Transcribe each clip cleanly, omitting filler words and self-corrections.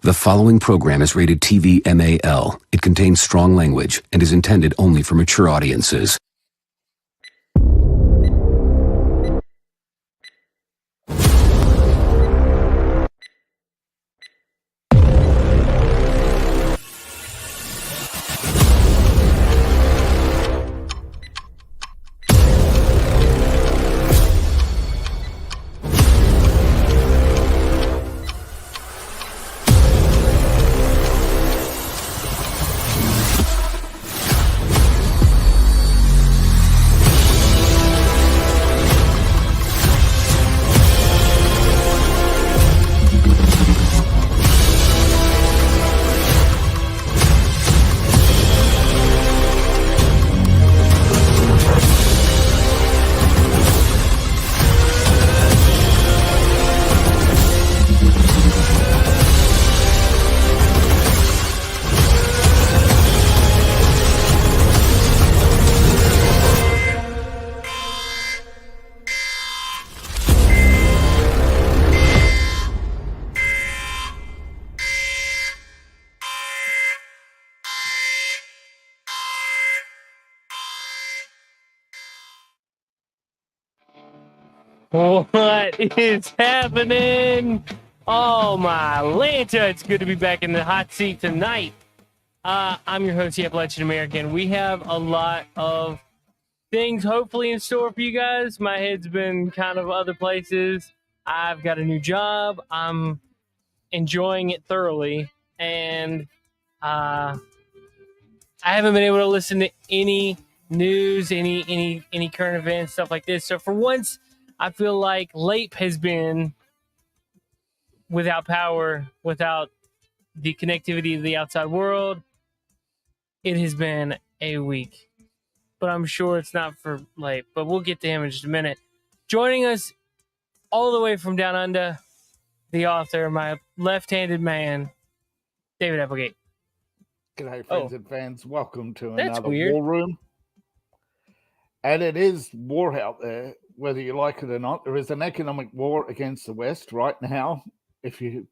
The following program is rated TV MAL. It contains strong language and is intended only for mature audiences. What is happening? Oh my Lanta, it's good to be back in the hot seat tonight. I'm your host, Etep American. We have a lot of things hopefully in store for you guys. My head's been kind of other places. I've got a new job. I'm enjoying it thoroughly. And I haven't been able to listen to any news, any current events, stuff like this. So for once, I feel like LAPE has been without power, without the connectivity to the outside world. It has been a week. But I'm sure it's not for LAPE. But we'll get to him in just a minute. Joining us all the way from down under, the author, my left-handed man, David Applegate. G'day, friends and fans. Welcome to That's another weird. War Room. And it is war out there, whether you like it or not. There is an economic war against the West right now, if you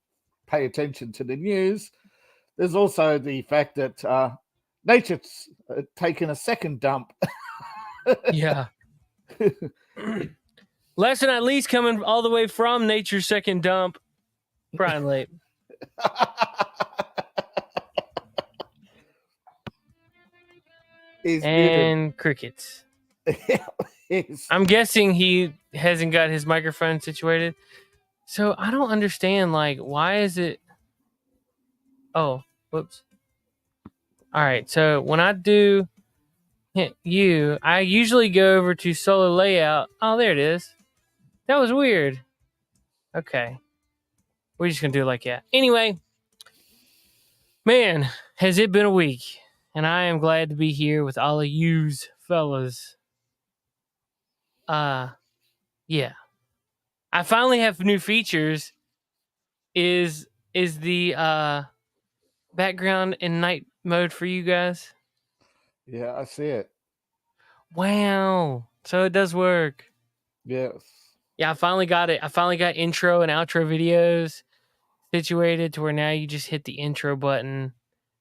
pay attention to the news. There's also the fact that nature's taken a second dump. Yeah. Last but not least, coming all the way from nature's second dump, Brian LAPE. And crickets. I'm guessing he hasn't got his microphone situated. So I don't understand, like, why is it... Oh, whoops. All right, so when I do you, I usually go over to solo layout. Oh, there it is. That was weird. Okay. We're just going to do it like that. Anyway, man, has it been a week? And I am glad to be here with all of yous fellas. Yeah. I finally have new features. Is the background in night mode for you guys? Yeah, I see it. Wow. So it does work. Yes. Yeah, I finally got it. I finally got intro and outro videos situated to where now you just hit the intro button.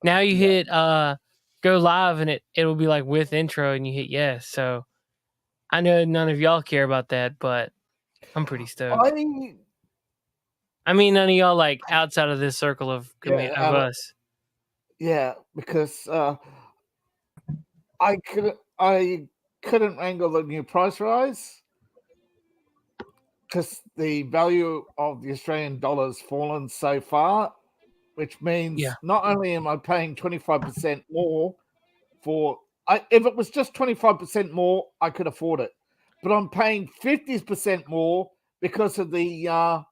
Now you hit go live and it'll be like with intro and you hit yes. So I know none of y'all care about that, but I'm pretty stoked. I mean, none of y'all like outside of this circle of us. Yeah, because I couldn't wrangle the new price rise because the value of the Australian dollar has fallen so far, which means not only am I paying 25% more for if it was just 25% more, I could afford it. But I'm paying 50% more because of the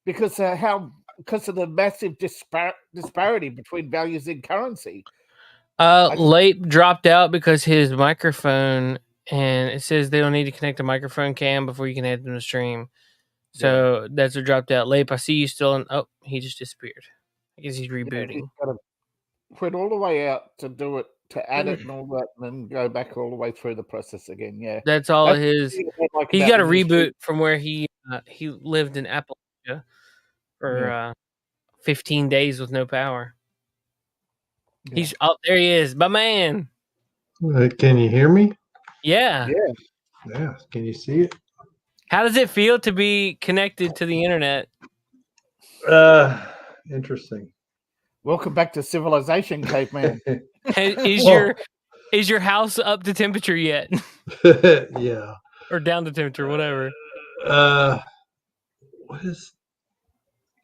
because of the massive disparity between values in currency. LAPE dropped out because his microphone, and it says they don't need to connect a microphone cam before you can add them to stream. So that's what dropped out. LAPE, I see you still in. Oh, he just disappeared. I guess he's rebooting. He's got to quit all the way out to do it, to add it and all that, and then go back all the way through the process again. Yeah, that's all his. He's got a reboot from where he lived in Applegate 15 days with no power. Yeah. He's up there. He is, my man. Can you hear me? Yeah. Yeah. Can you see it? How does it feel to be connected to the internet? Interesting. Welcome back to civilization, caveman. Is your house up to temperature yet? Yeah. Or down to temperature, whatever. What is?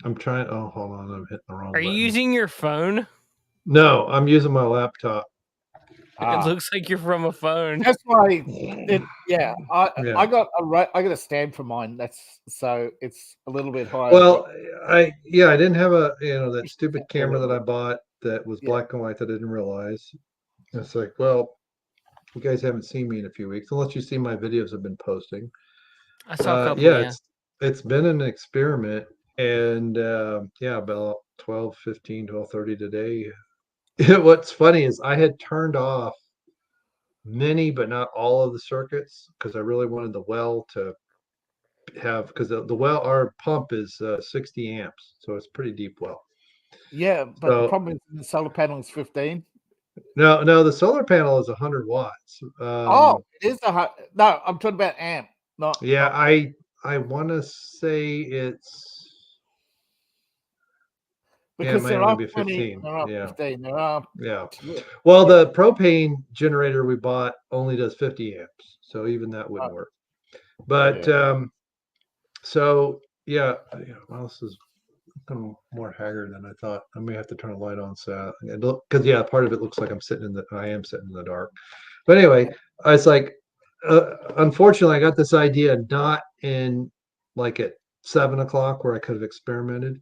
I'm trying. Oh, hold on. I'm hitting the wrong Are button. you using your phone? No, I'm using my laptop. It looks like you're from a phone. That's why. I got a stand for mine. So it's a little bit higher. Well, I didn't have that stupid camera that I bought that was black and white that I didn't realize. It's like, well, you guys haven't seen me in a few weeks, unless you see my videos I've been posting. I saw a couple. It's been an experiment, and about 12:30 today. What's funny is I had turned off many, but not all of the circuits because I really wanted the well to have, because the well, our pump is 60 amps, so it's pretty deep well. Yeah, but the problem is the solar panel is 15. No, the solar panel is 100 watts. It is no. I'm talking about amp. Not. Yeah, I want to say it's. Because it might only be 15. Yeah. Well, the propane generator we bought only does 50 amps, so even that wouldn't work. But well, this is more haggard than I thought. I may have to turn a light on because part of it looks like I am sitting in the dark. But anyway, I was like, unfortunately, I got this idea not in like at 7 o'clock where I could have experimented.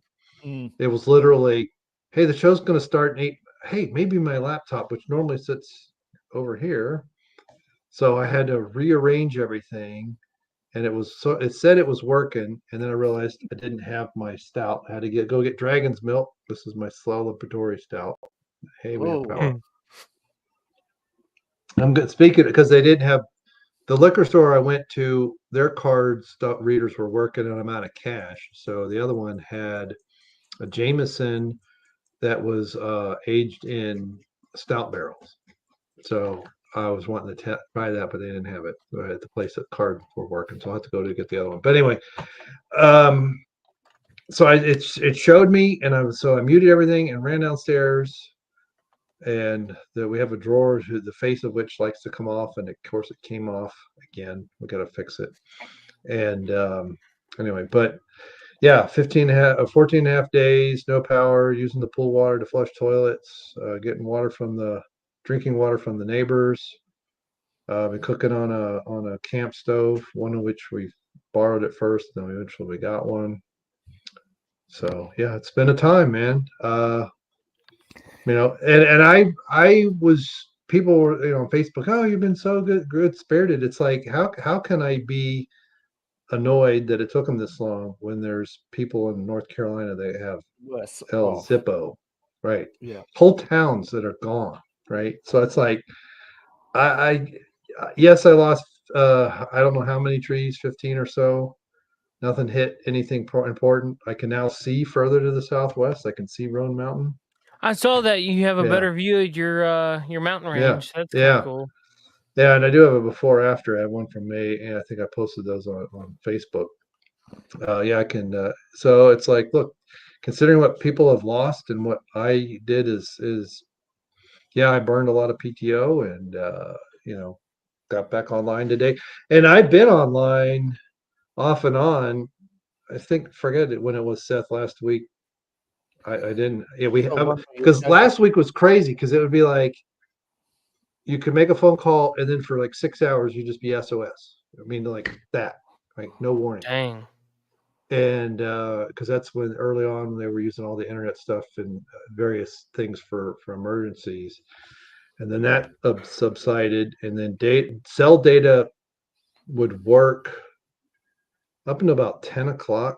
It was literally, hey, the show's going to start in 8. Hey, maybe my laptop, which normally sits over here. So I had to rearrange everything, and it said it was working, and then I realized I didn't have my stout. I had to go get Dragon's Milk. This is my celebratory stout. Hey, we have power. I'm good. Speaking because they didn't have the liquor store I went to. Their card readers were working, and I'm out of cash. So the other one had a Jameson that was aged in stout barrels. So I was wanting to try that, but they didn't have it at the place that card were working. So I had to go to get the other one. But anyway, so it showed me, and I muted everything and ran downstairs, and we have a drawer the face of which likes to come off, and of course it came off again. We got to fix it. And anyway, but yeah, 14 and a half days, no power, using the pool water to flush toilets, getting drinking water from the neighbors. Been cooking on a camp stove, one of which we borrowed at first, then eventually we got one. So yeah, it's been a time, man. And I was, people were, on Facebook, oh, you've been so good spirited. It's like, how can I be annoyed that it took them this long when there's people in North Carolina that have El Zippo, right? Yeah, whole towns that are gone, right? So it's like, yes, I lost I don't know how many trees, 15 or so. Nothing hit anything important. I can now see further to the southwest. I can see Roan Mountain. I saw that you have a better view of your mountain range. That's kind of cool. Yeah, and I do have a before after. I have one from May, and I think I posted those on Facebook. I can. So it's like, look, considering what people have lost and what I did is I burned a lot of PTO and got back online today, and I've been online off and on. I think forget it when it was Seth last week. I didn't. Yeah, because last week was crazy because it would be like you could make a phone call and then for like 6 hours you just be SOS. I mean, like that, like no warning. Dang. And because that's when early on they were using all the internet stuff and various things for emergencies, and then that subsided, and then cell data would work up until about 10 o'clock,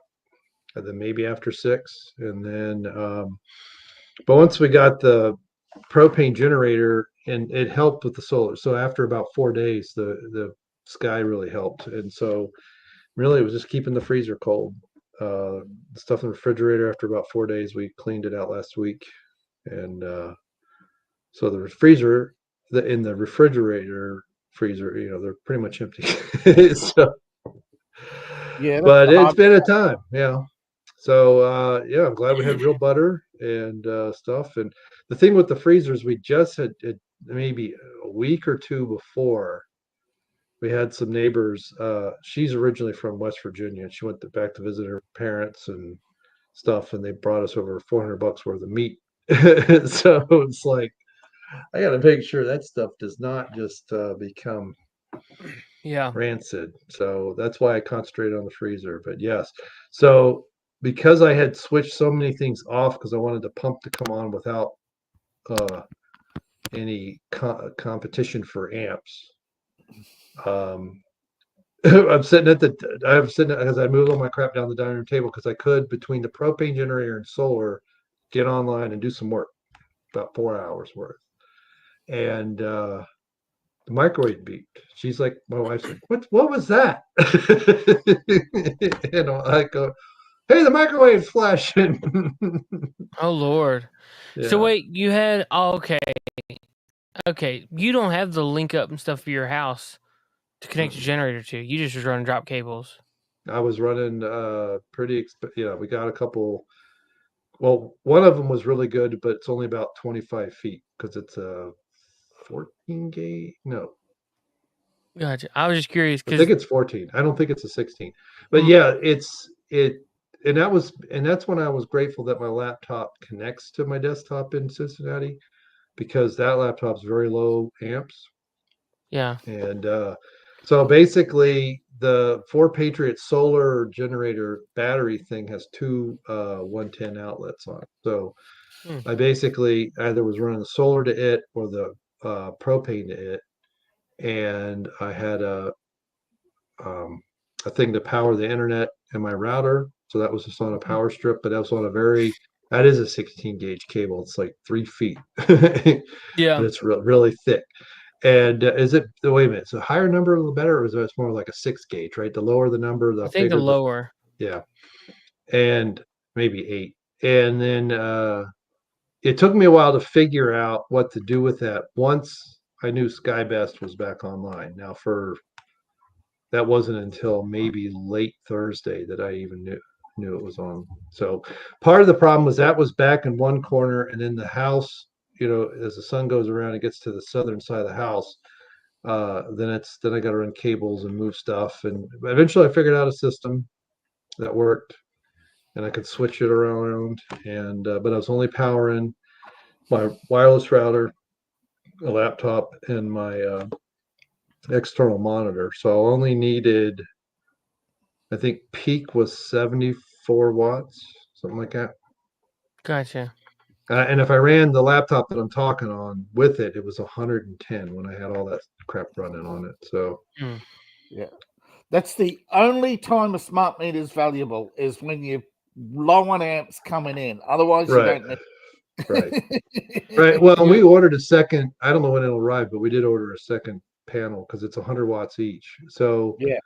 and then maybe after 6, and then but once we got the propane generator, and it helped with the solar, so after about 4 days the sky really helped, and so really it was just keeping the freezer cold. the stuff in the refrigerator, after about 4 days, we cleaned it out last week. And so the freezer, in the refrigerator freezer, they're pretty much empty. So, Yeah, that's but the it's hard been a time. Yeah. So I'm glad we had real butter and stuff. And the thing with the freezers, we just had maybe a week or two before, we had some neighbors. She's originally from West Virginia, and she went back to visit her parents and stuff, and they brought us over $400 worth of meat. So it's like, I got to make sure that stuff does not just become rancid. So that's why I concentrated on the freezer. But yes, so because I had switched so many things off because I wanted the pump to come on without any competition for amps. I'm sitting because I moved all my crap down the dining room table because I could, between the propane generator and solar, get online and do some work, about 4 hours worth. And the microwave beeped. She's like, my wife's like, what was that? I go, hey, the microwave's flashing. Oh Lord. Yeah. So wait, you had okay. You don't have the link up and stuff for your house to connect your generator to. You just was running drop cables. I was running we got a couple. Well, one of them was really good, but it's only about 25 feet because it's a 14 gauge. No, Gotcha. I was just curious I because think it's 14. I don't think it's a 16. But yeah, and that's when I was grateful that my laptop connects to my desktop in Cincinnati, because that laptop's very low amps. Yeah. And so basically the Ford Patriot solar generator battery thing has two 110 outlets on it. So I basically either was running the solar to it or the propane to it, and I had a thing to power the internet and my router. So that was just on a power strip, but that was on that is a 16 gauge cable. It's like 3 feet. Yeah. But it's really thick. And wait a minute, it's a higher number the better, or is it more like a 6 gauge, right? The lower the number, the I think bigger the lower. yeah. And maybe 8. And then it took me a while to figure out what to do with that once I knew SkyBest was back online. Now that wasn't until maybe late Thursday that I even knew it was on. So part of the problem was that was back in one corner, and then the house, as the sun goes around, it gets to the southern side of the house. Then I got to run cables and move stuff, and eventually I figured out a system that worked, and I could switch it around. And but I was only powering my wireless router, a laptop, and my external monitor. So I only needed, I think peak was 74 watts, something like that. Gotcha. And if I ran the laptop that I'm talking on with it, it was 110 when I had all that crap running on it. So yeah, that's the only time a smart meter is valuable, is when you're low on amps coming in. Otherwise, you don't need. Right. Well, we ordered a second. I don't know when it'll arrive, but we did order a second panel because it's 100 watts each. So yeah,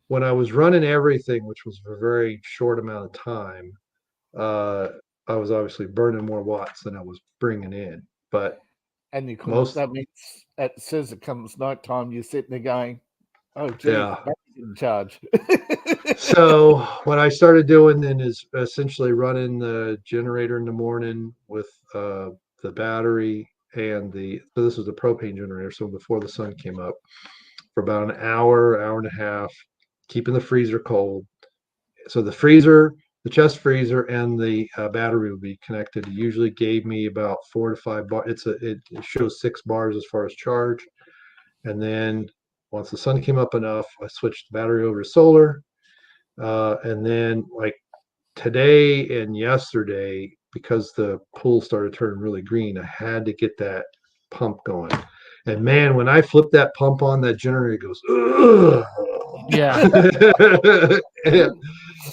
when I was running everything, which was for a very short amount of time, I was obviously burning more watts than I was bringing in. But that means as soon as it comes nighttime, you're sitting there going, "Oh, gee, that's in charge." So what I started doing then is essentially running the generator in the morning with the battery and so this was the propane generator. So before the sun came up, for about an hour and a half, keeping the freezer cold. So the freezer, the chest freezer, and the battery would be connected. It usually gave me about 4 to 5 bars. It shows 6 bars as far as charge. And then once the sun came up enough, I switched the battery over to solar. And then like today and yesterday, because the pool started turning really green, I had to get that pump going. And man, when I flip that pump on, that generator goes, ugh. Yeah.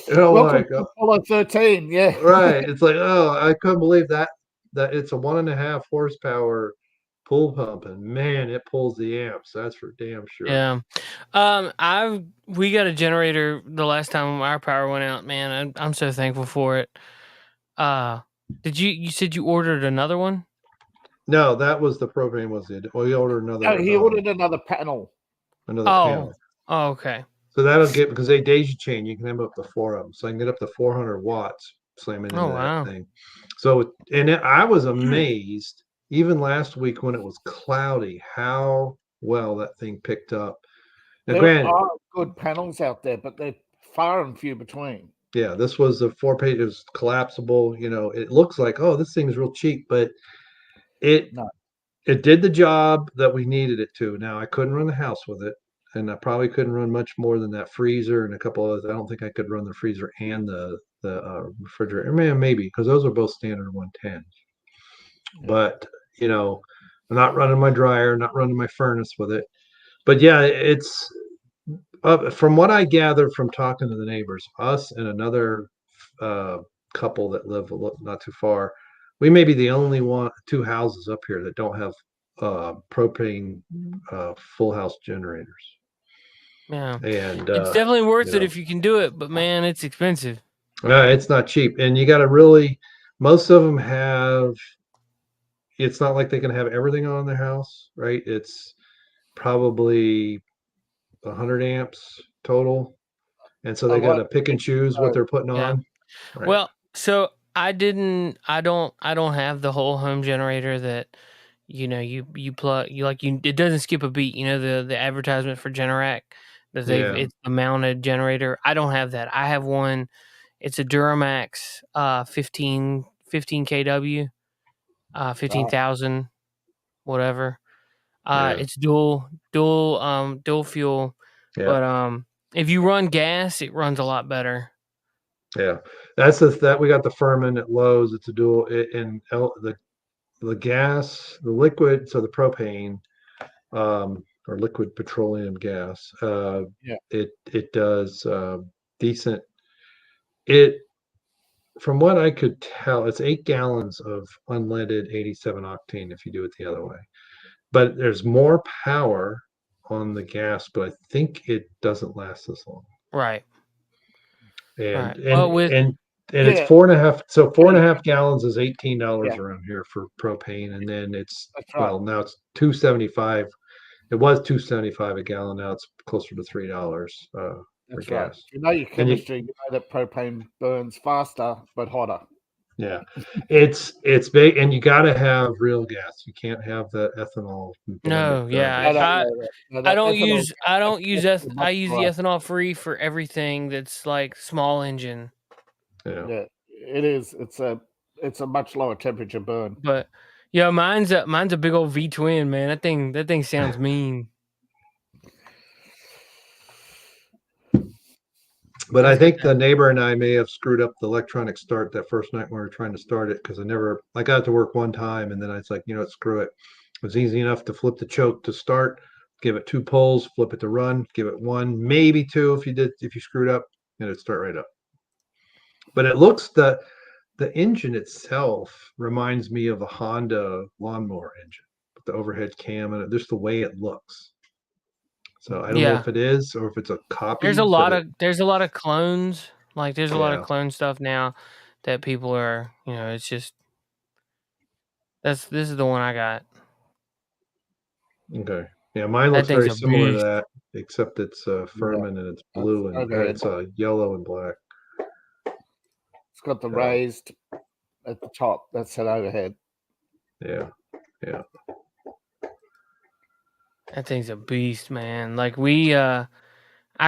Welcome to Apollo 13. Yeah. Right. It's like, oh, I couldn't believe that it's a 1.5 horsepower pool pump, and man, it pulls the amps. That's for damn sure. Yeah. We got a generator the last time our power went out, man. I'm so thankful for it. You said you ordered another one? No, that was the propane was it. Well, he ordered another. No, he ordered another panel. Another panel. Oh, okay. So that'll get, because they daisy chain, you can have up to 4 of them. So I can get up to 400 watts slamming into that thing. So, I was amazed, even last week when it was cloudy, how well that thing picked up. Now, There are good panels out there, but they're far and few between. Yeah, this was a 4-page, it was collapsible. It looks like, oh, this thing's real cheap, but it did the job that we needed it to. Now, I couldn't run the house with it. And I probably couldn't run much more than that freezer and a couple others. I don't think I could run the freezer and the refrigerator. Maybe, because those are both standard 110s. But I'm not running my dryer, not running my furnace with it. But yeah, it's from what I gathered from talking to the neighbors, us and another couple that live not too far. We may be the only two houses up here that don't have propane full house generators. Yeah, and it's definitely worth it if you can do it, but man, it's expensive. It's not cheap, and you got to really. Most of them have. It's not like they can have everything on their house, right? It's probably 100 amps total, and so they got to pick and choose what they're putting on. Right. Well, so I don't have the whole home generator that you plug it doesn't skip a beat. The advertisement for Generac. It's a mounted generator. I don't have that. I have one. It's a Duramax 15 kW, 15,000, whatever. It's dual fuel. Yeah. But if you run gas, it runs a lot better. Yeah, that's that we got the Furman at Lowe's. It's a dual the gas, the liquid, so the propane. Or liquid petroleum gas. It does decent. From what I could tell, it's 8 gallons of unleaded 87 octane if you do it the other way. But there's more power on the gas, but I think it doesn't last as long. Right. And it's 4.5. So 4.5 gallons is $18 around here for propane, and then it's now it's $2.75. It was $2.75 a gallon. Now it's closer to $3 for gas. You know your chemistry. You know that propane burns faster but hotter. Yeah, it's big, and you got to have real gas. You can't have the ethanol. No, yeah, I don't use I use the ethanol free for everything that's like small engine. Yeah, it is. It's a much lower temperature burn. But yeah, mine's a big old V twin, man. That thing sounds mean. But I think the neighbor and I may have screwed up the electronic start that first night when we were trying to start it, because I got to work one time and then I was like, screw it. It was easy enough to flip the choke to start, give it 2 pulls, flip it to run, give it 1, maybe 2 if you screwed up, and it'd start right up. But it looks the engine itself reminds me of a Honda lawnmower engine with the overhead cam and just the way it looks. So I don't know if it is or if it's a copy. There's a lot of clones. Like there's a lot of clone stuff now that people are, it's just this is the one I got. Okay. Yeah, mine looks very similar to that, except it's Furman and it's blue and it's yellow and black. It's got the raised at the top. That's an overhead. Yeah. Yeah. That thing's a beast, man. Like I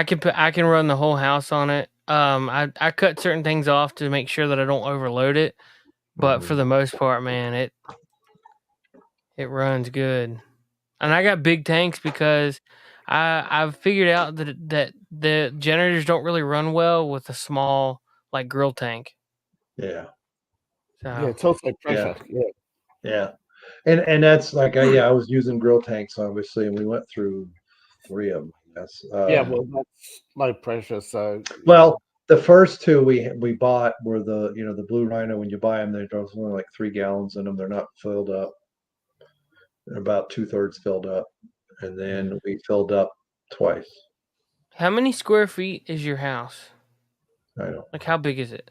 can run the whole house on it. I cut certain things off to make sure that I don't overload it, but for the most part, man, it runs good. And I got big tanks because I've figured out that the generators don't really run well with a small like grill tank. Yeah. So, yeah, it's also pressure. Yeah. And that's like I was using grill tanks obviously, and we went through 3 of them. That's that's low pressure. So the first 2 we bought were the Blue Rhino. When you buy them, there's only like 3 gallons in them. They're not filled up. about 2/3 filled up, and then we filled up twice. How many square feet is your house? I don't. Like, how big is it?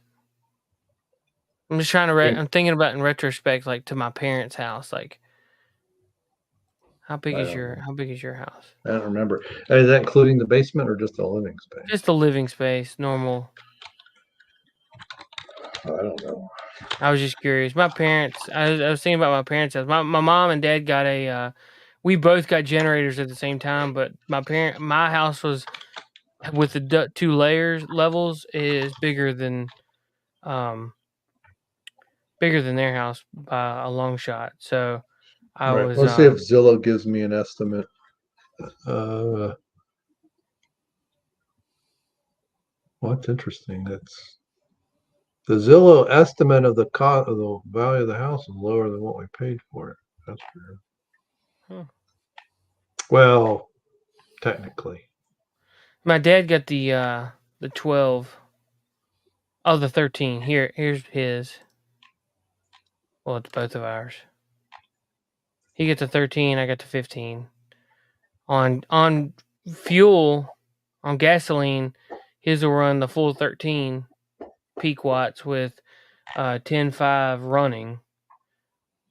I'm just trying to. I'm thinking about in retrospect, like to my parents' house. Like, how big is your house? I don't remember. Is that including the basement or just the living space? Just the living space, normal. I don't know. I was just curious. My parents. I was thinking about my parents' house. My mom and dad got a. We both got generators at the same time, but my house was with the 2 levels is bigger than their house by a long shot. So I Right. was Let's see if Zillow gives me an estimate. Well, that's interesting. That's the Zillow estimate of the cost of the value of the house is lower than what we paid for it. That's true. Well, technically. my dad got the 12. Oh, the 13. Here's his. Well, it's both of ours. He gets a 13. I got the 15. On fuel, on gasoline, his will run the full 13 peak watts with 10.5 running,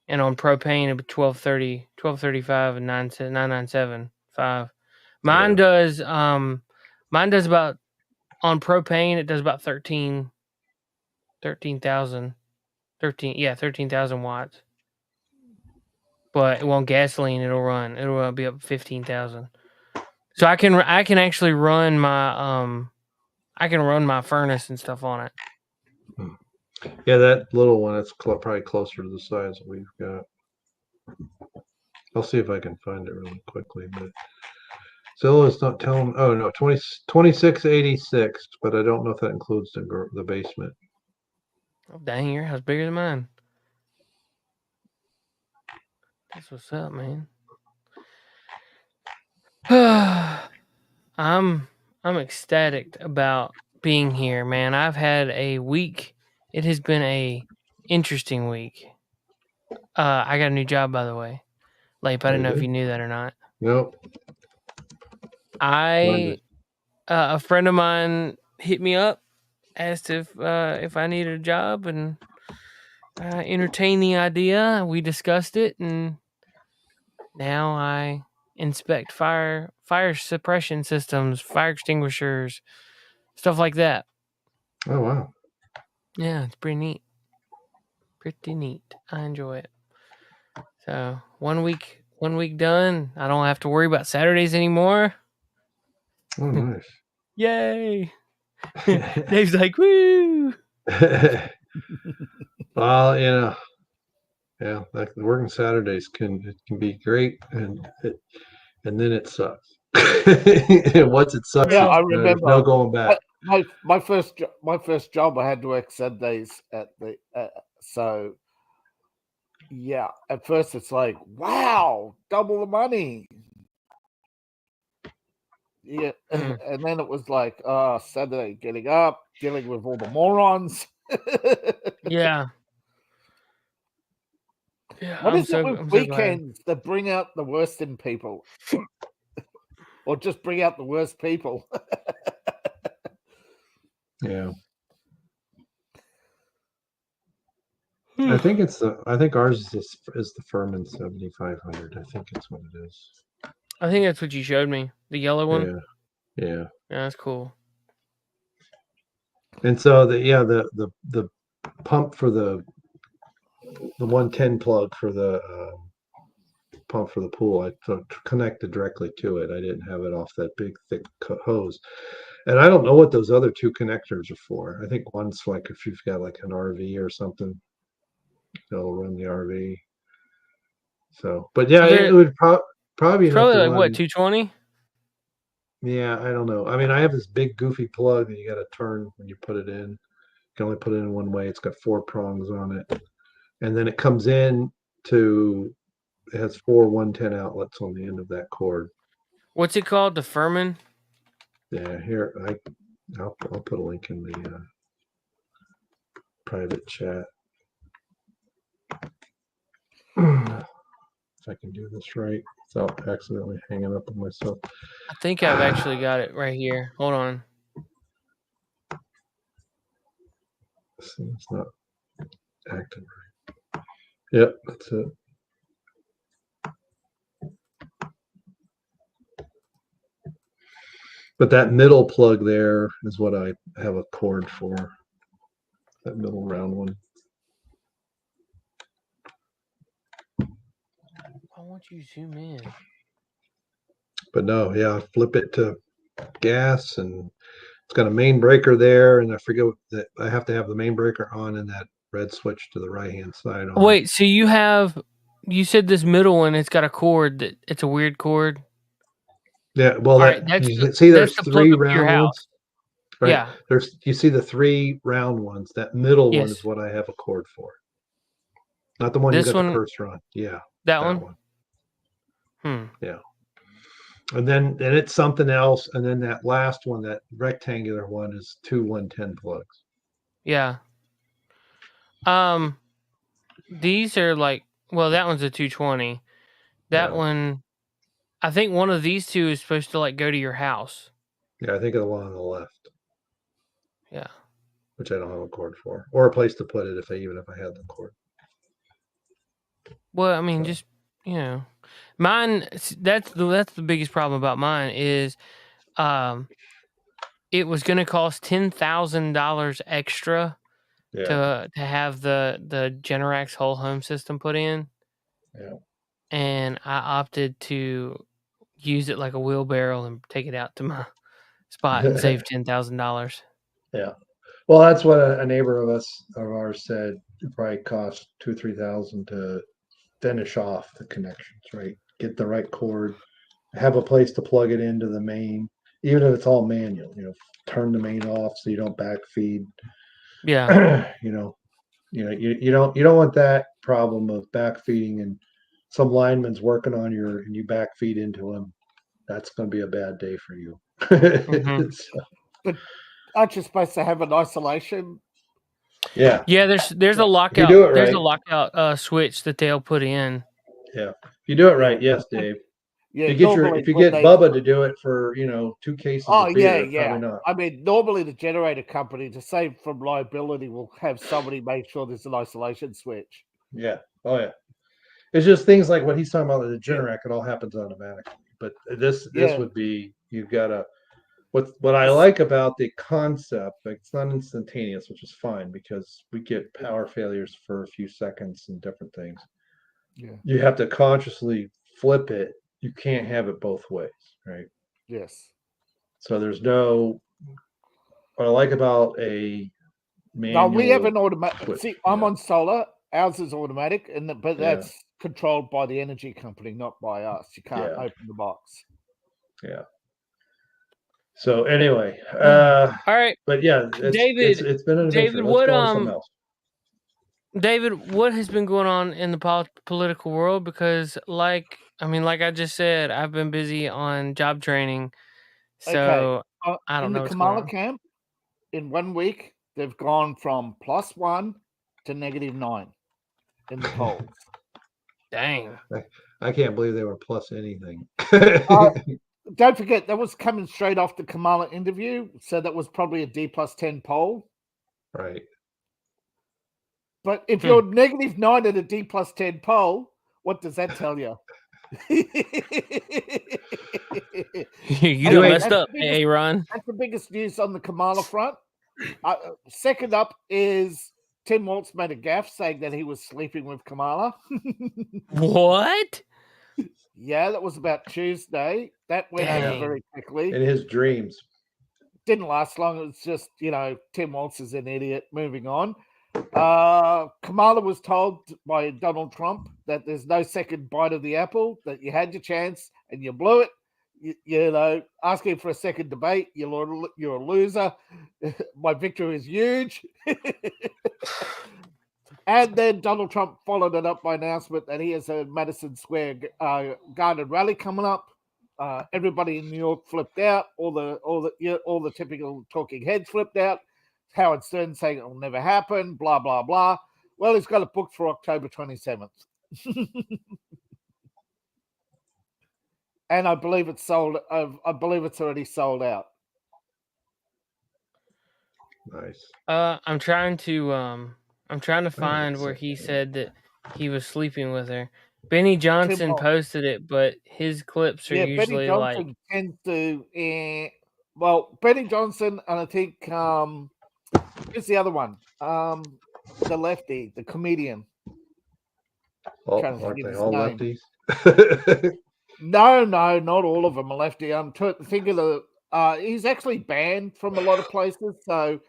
and on propane it'd be 1230, 1235, and 997.5. Mine does about, on propane it does about 13,000 watts. But on gasoline it'll be up 15,000. So I can actually run my furnace and stuff on it. Yeah, that little one, it's probably closer to the size that we've got. I'll see if I can find it really quickly, but Zillow's not telling. Oh no, 2686, but I don't know if that includes the basement. Oh dang, your house bigger than mine. That's what's up, man. I'm ecstatic about being here, man. I've had a week. It has been a interesting week. I got a new job, by the way. Leip, I didn't know if you knew that or not. Nope. A friend of mine hit me up, asked if I needed a job, and I entertained the idea. We discussed it, and now I inspect fire suppression systems, fire extinguishers, stuff like that. Oh wow. Yeah, it's pretty neat. Pretty neat. I enjoy it. So 1 week done. I don't have to worry about Saturdays anymore. Oh nice. Yay. Dave's like, woo. Well, yeah, like working Saturdays can be great, and then it sucks. And once it sucks, I remember. There's no going back. My first job, I had to work Saturdays at the so. Yeah, at first it's like, wow, double the money. Yeah, and then it was like, Saturday, getting up, dealing with all the morons. Yeah. What is it with weekends that bring out the worst in people? Or just bring out the worst people? Yeah. I think ours is the Furman 7500. I think it's what it is. I think that's what you showed me. The yellow one. Yeah. Yeah, that's cool. And so the pump for the 110 plug for the pump for the pool, I connected directly to it. I didn't have it off that big thick hose. And I don't know what those other 2 connectors are for. I think one's like if you've got like an RV or something, it'll run the RV. So, but yeah, it would probably like what, 220? Yeah, I don't know. I mean, I have this big goofy plug that you got to turn when you put it in. You can only put it in one way. It's got 4 prongs on it, and then it comes in it has 4 110 outlets on the end of that cord. What's it called? The Furman? Yeah, here I'll put a link in the private chat. if I can do this right without accidentally hanging up on myself. I think I've actually got it right here. Hold on. See, it's not active right. Yep, that's it. But that middle plug there is what I have a cord for. That middle round one. Why won't you zoom in? But no, yeah, flip it to gas, and it's got a main breaker there, and I forget that I have to have the main breaker on and that red switch to the right-hand side on. Wait, so you said this middle one, it's got a cord that it's a weird cord. Yeah, well, see, there's three round ones. Right? Yeah. You see the three round ones. That middle one Yes. is what I have a cord for. Not the one This you got one? the cursor on. Yeah. That one? Yeah. And then it's something else. And then that last one, that rectangular one, is two 110 plugs. Yeah. These are like, well, that one's a 220. That one, I think one of these two is supposed to like go to your house. Yeah, I think of the one on the left. Yeah. Which I don't have a cord for, or a place to put it even if I had the cord. Well, I mean, just mine. That's the biggest problem about mine is, it was going to cost $10,000 extra to have the Generac whole home system put in. Yeah. And I opted to use it like a wheelbarrow and take it out to my spot and save $10,000. Yeah. Well, that's what a neighbor of ours said. It probably cost $2,000 or $3,000 to finish off the connections, right? Get the right cord, have a place to plug it into the main, even if it's all manual, turn the main off so you don't backfeed. Yeah. you don't want that problem of backfeeding and some lineman's working on and you backfeed into him. That's going to be a bad day for you. But aren't you supposed to have an isolation? Yeah. Yeah, there's a lockout. You do it right. There's a lockout switch that they'll put in. Yeah. If you do it right, yes, Dave. Yeah, if you get Bubba to do it for 2 cases of beer, probably not. I mean, normally the generator company, to save from liability, will have somebody make sure there's an isolation switch. Yeah. Oh yeah. It's just things like what he's talking about with the Generac. It all happens automatically. But this would be, you've got to. What I like about the concept, like, it's not instantaneous, which is fine because we get power failures for a few seconds and different things. Yeah. You have to consciously flip it. You can't have it both ways, right? Yes. So there's no. What I like about a manual. No, we have an automatic. See, I'm on solar. Ours is automatic, but that's controlled by the energy company, not by us. You can't open the box. Yeah. So anyway, all right. But yeah, David, it's been an adventure. David, Let's go on to something else. David, what has been going on in the political world? Because, like I just said, I've been busy on job training, so I don't know what's going on. In the Kamala camp, in 1 week, they've gone from +1 to -9 in the polls. Dang. I can't believe they were plus anything. Don't forget, that was coming straight off the Kamala interview, so that was probably a D+10 poll. Right. But if you're -9 at a D+10 poll, what does that tell you? You done messed up, Ron. That's the biggest news on the Kamala front. Second up is Tim Walz made a gaffe saying that he was sleeping with Kamala. What? Yeah, that was about Tuesday. That went over very quickly. In his dreams. Didn't last long. It's just, Tim Walz is an idiot. Moving on. Kamala was told by Donald Trump that there's no second bite of the apple, that you had your chance and you blew it. Asking for a second debate, you're a loser. My victory is huge. And then Donald Trump followed it up by announcement that he has a Madison Square Garden rally coming up. Everybody in New York flipped out. All the typical talking heads flipped out. Howard Stern saying it will never happen. Blah blah blah. Well, he's got it booked for October 27th. and I believe it's sold. I believe it's already sold out. Nice. I'm trying to find where he said that he was sleeping with her. Benny Johnson posted it, but his clips are usually Benny Johnson tends to. Well, Benny Johnson, and I think who's the other one? The lefty, the comedian. Aren't they all lefties? No, not all of them are lefty. I'm thinking of he's actually banned from a lot of places. So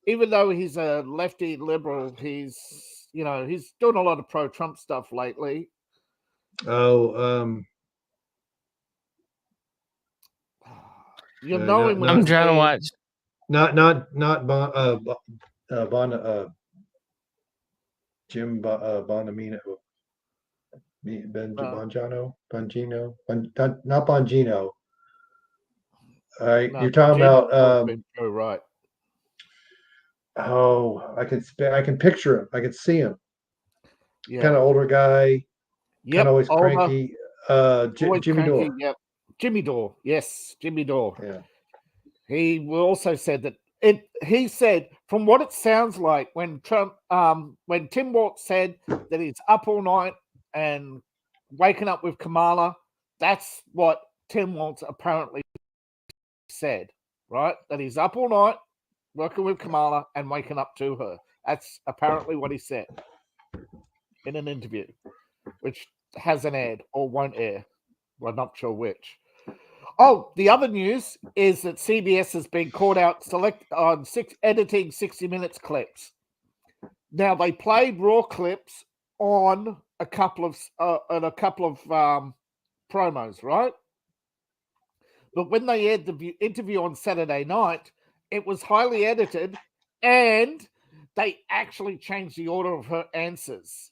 even though he's a lefty liberal, he's doing a lot of pro-Trump stuff lately. Oh, you know him. I'm trying to watch. Not Jim Bonamino. Not Bongino. All right, you're talking about right. Oh, I can picture him. I can see him. Yeah. Kind of older guy. Yep. Kind of always cranky. Jimmy Dore. Yep. Jimmy Dore. Yes, Jimmy Dore. Yeah. He also said that he said, from what it sounds like, when Tim Walz said that he's up all night and waking up with Kamala, that's what Tim Walz apparently said, right? That he's up all night working with Kamala and waking up to her. That's apparently what he said in an interview, which hasn't aired or won't air. We're not sure which. Oh, the other news is that CBS has been caught out editing 60 Minutes clips. Now, they played raw clips on a couple of promos, right? But when they aired the interview on Saturday night, it was highly edited, and they actually changed the order of her answers.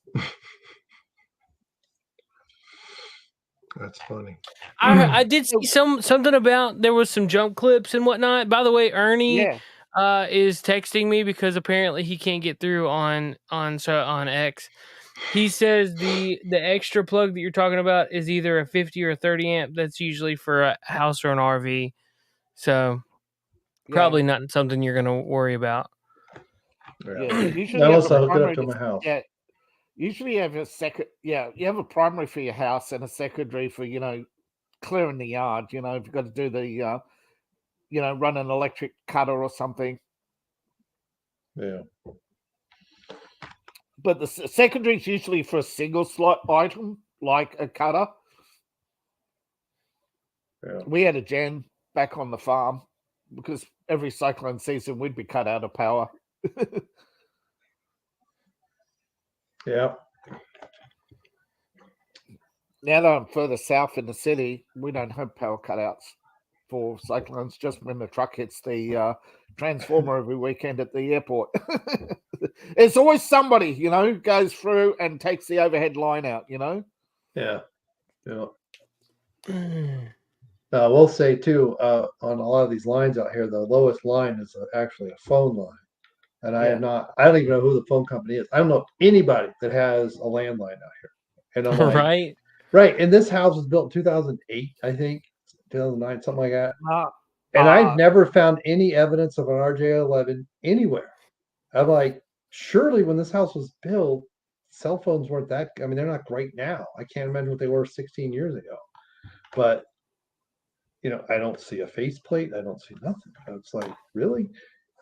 That's funny. I did see something about there was some jump clips and whatnot. By the way, Ernie is texting me because apparently he can't get through on X. He says the extra plug that you're talking about is either a 50 or a 30 amp. That's usually for a house or an RV. So probably not something you're going to worry about. Yeah, usually I also hook it up to my house. Yeah. Usually you have a you have a primary for your house and a secondary for, clearing the yard. If you've got to do the, run an electric cutter or something. Yeah. But the secondary is usually for a single slot item, like a cutter. Yeah. We had a gen back on the farm because every cyclone season we'd be cut out of power. Yeah. Now that I'm further south in the city, we don't have power cutouts for cyclones, just when the truck hits the transformer every weekend at the airport. It's always somebody, goes through and takes the overhead line out, Yeah. Yeah. We'll say too, on a lot of these lines out here, the lowest line is actually a phone line. And I don't even know who the phone company is. I don't know anybody that has a landline out here. And I'm like, right. And this house was built in 2008, I think, 2009, something like that. And I've never found any evidence of an RJ11 anywhere. I'm like, surely when this house was built, cell phones weren't that. I mean, they're not great now. I can't imagine what they were 16 years ago. But, I don't see a faceplate. I don't see nothing. It's like, really?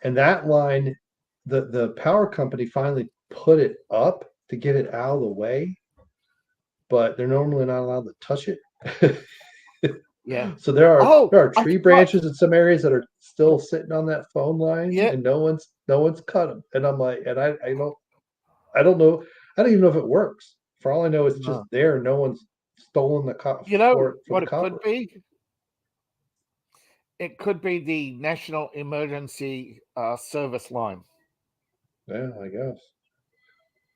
And that line, the power company finally put it up to get it out of the way, but they're normally not allowed to touch it. Yeah. So there are tree branches in some areas that are still sitting on that phone line, and no one's cut them. And I'm like, and I don't know. I don't even know if it works. For all I know, it's just there. No one's stolen the copper. What it could be? It could be the National Emergency Service line. Yeah, I guess.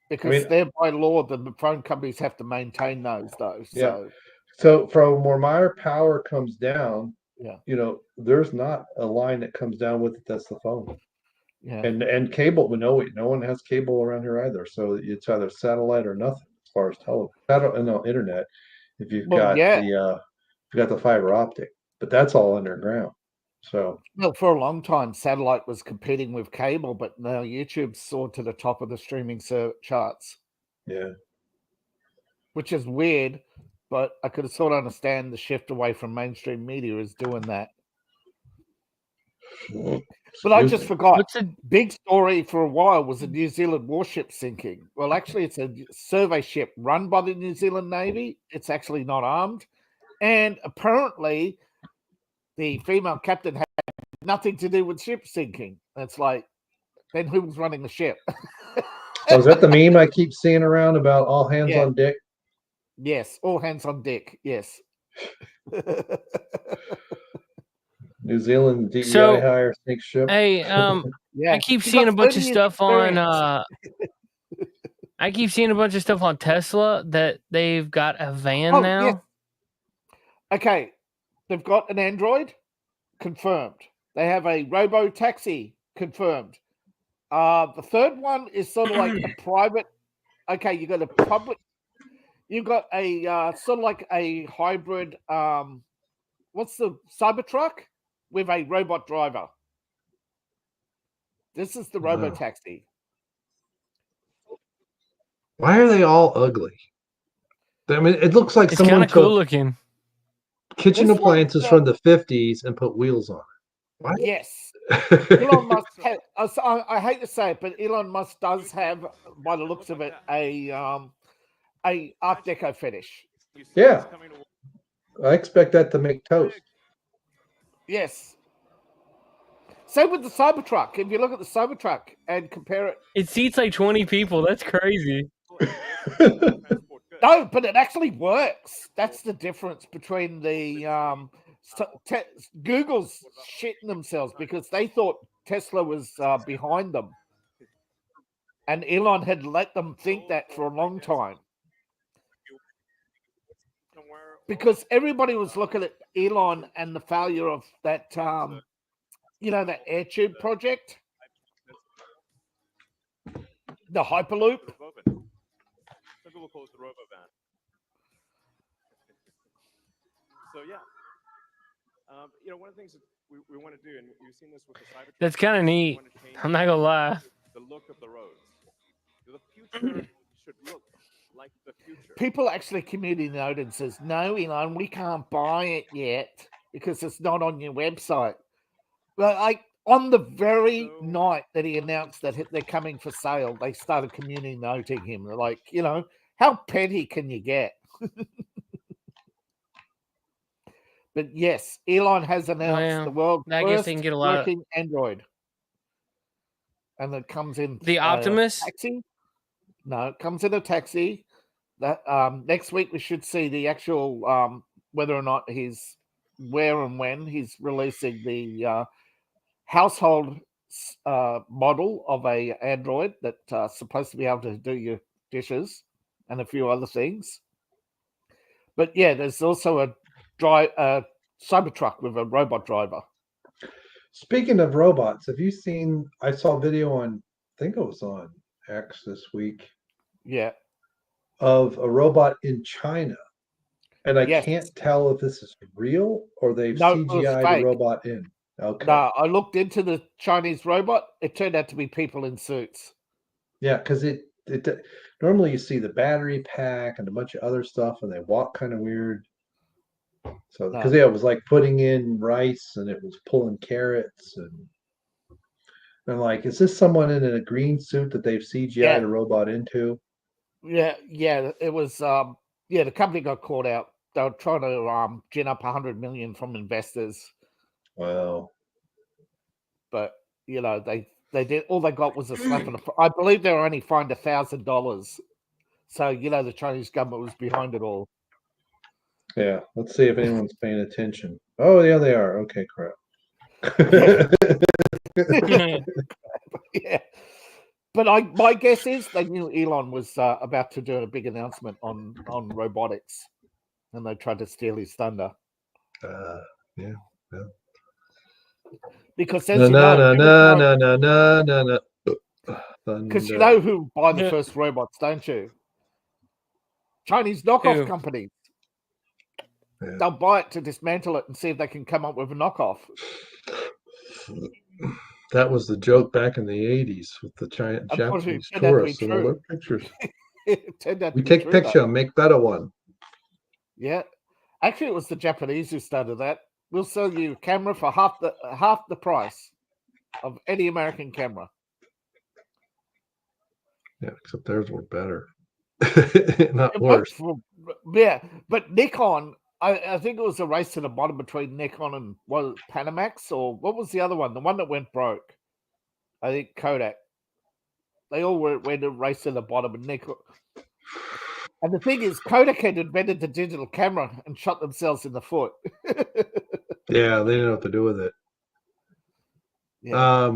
Because they're by law, the phone companies have to maintain those, though. So from where my power comes down, there's not a line that comes down with it. That's the phone. Yeah. And cable, no one has cable around here either. So it's either satellite or nothing as far as internet. If you've got got the fiber optic, but that's all underground. So well, for a long time, satellite was competing with cable, but now YouTube soared to the top of the streaming charts. Yeah, which is weird, but I could sort of understand the shift away from mainstream media is doing that. But I just forgot. Big story for a while was a New Zealand warship sinking. Well, actually, it's a survey ship run by the New Zealand Navy. It's actually not armed. And apparently, the female captain had nothing to do with ship sinking. It's like, then who was running the ship? So is that the meme I keep seeing around about all hands on deck? Yes, all hands on deck. Yes. New Zealand DEI hire sink ship. Hey, I keep seeing a bunch of stuff on. I keep seeing a bunch of stuff on Tesla that they've got a van now. Yes. Okay, they've got an Android, confirmed. They have a robo taxi, confirmed. The third one is sort of like a private. Okay, you got a public. You've got a sort of like a hybrid. What's the Cybertruck with a robot driver? This is the robo taxi. Why are they all ugly? I mean, it looks like someone took cool looking kitchen appliances from the 50s and put wheels on it. What? Yes. Elon Musk has, I hate to say it, but Elon Musk does have, by the looks of it, a Art Deco fetish. Yeah. I expect that to make toast. Yes. Same with the Cybertruck. If you look at the Cybertruck and compare it. It seats like 20 people. That's crazy. No, but it actually works. That's the difference between the Google's shitting themselves because they thought Tesla was behind them. And Elon had let them think that for a long time. Because everybody was looking at Elon and the failure of that, that air tube project, the Hyperloop. Some people call it the Robovan. So yeah, one of the things that we want to do, and we've seen this with the Cybertruck. That's kind of neat. I'm not gonna lie. The look of the roads. The future should look like the future. People actually community note and says, "No, Elon, we can't buy it yet because it's not on your website." Well, on the very night that he announced that they're coming for sale, they started community noting him. They're like, how petty can you get? But yes, Elon has announced the world's first working Android. And it comes in the Optimus taxi. No, it comes in a taxi. That next week we should see the actual whether or not where and when he's releasing the household model of a Android that's supposed to be able to do your dishes and a few other things. But yeah, there's also a Cybertruck with a robot driver. Speaking of robots, have you seen? I saw a video on, I think it was on X this week. Yeah. Of a robot in China. And I can't tell if this is real or they've CGI'd a robot in. Okay. No, I looked into the Chinese robot. It turned out to be people in suits. Yeah, because it normally you see the battery pack and a bunch of other stuff, and they walk kind of weird. So because it was like putting in rice and it was pulling carrots and I'm like, is this someone in a green suit that they've CGI'd a robot into? Yeah, it was. The company got caught out. They were trying to gin up $100 million from investors. Wow. But they did. All they got was a slap in the. I believe they were only fined $1,000. So the Chinese government was behind it all. Yeah, let's see if anyone's paying attention. Oh, yeah, they are. Okay, crap. Yeah. But my guess is they knew Elon was about to do a big announcement on robotics, and they tried to steal his thunder. Yeah. Because no. Because you know who buy the first robots, don't you? Chinese knockoff companies. they'll buy it to dismantle it and see if they can come up with a knockoff. That was the joke back in the 80s with the Japanese tourists and all their pictures. We take picture and make better one. Yeah. Actually, it was the Japanese who started that. We'll sell you a camera for half the price of any American camera. Yeah, except theirs were better. Not worse. But Nikon, I think it was a race to the bottom between Nikon and Panamax, or what was the other one? The one that went broke. I think Kodak. They all went a race to the bottom, and Nikon. And the thing is, Kodak had invented the digital camera and shot themselves in the foot. Yeah, they didn't know what to do with it. Yeah.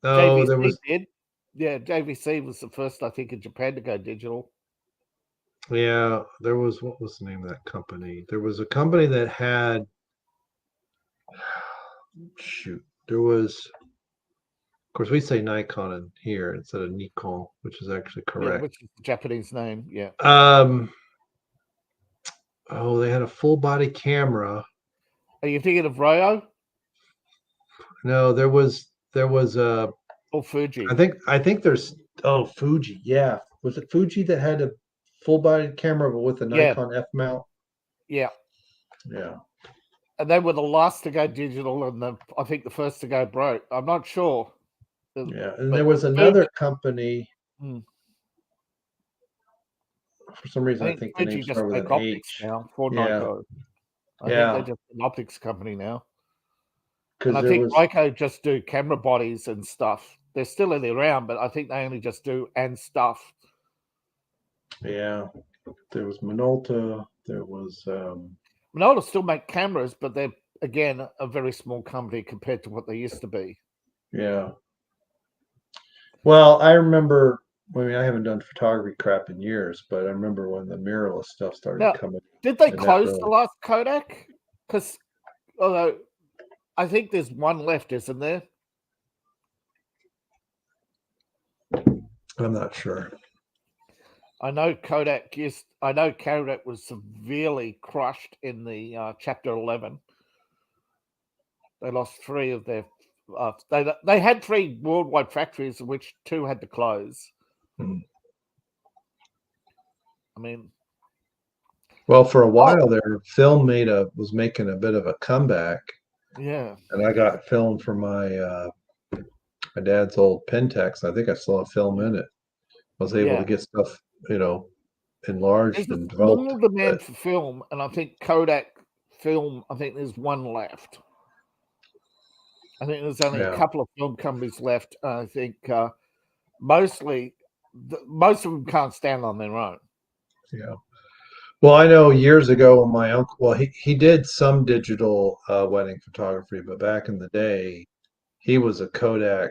JVC there was. Did. Yeah, JVC was the first, I think, in Japan to go digital. Yeah, there was, what was the name of that company? There was a company that had, there was, of course, we say Nikon in here instead of Nikon, which is actually correct. Yeah, which is the Japanese name, yeah. Oh, they had a full body camera. Are you thinking of Ryo? No, there was Fuji. I think there's Fuji. Yeah, was it Fuji that had a full body camera but with a Nikon F mount? Yeah. Yeah. And they were the last to go digital, and I think the first to go broke. I'm not sure. Yeah, and there was another company. For some reason, I think the name starts with an H. Now for Nikon. I think they're just an optics company now. And I think Leica just do camera bodies and stuff. They're still around, but I think they only just do and stuff. Yeah. There was Minolta. There was Minolta still make cameras, but they're again a very small company compared to what they used to be. Yeah. Well, I remember. I mean, I haven't done photography crap in years, but I remember when the mirrorless stuff started coming. Did they close the last Kodak? Because although I think there's one left, isn't there? I'm not sure. I know Kodak was severely crushed in the Chapter 11. They lost 3 of their. They had 3 worldwide factories, of which 2 had to close. I mean, well, for a while there, film was making a bit of a comeback. Yeah, and I got film from my dad's old Pentax. I think I still have film in it. I was able to get stuff, enlarged and developed. There's a demand for film, and I think Kodak film. I think there's one left. I think there's only a couple of film companies left. I think most of them can't stand on their own. Yeah. Well, I know years ago when my uncle, well, he did some digital wedding photography, but back in the day, he was a Kodak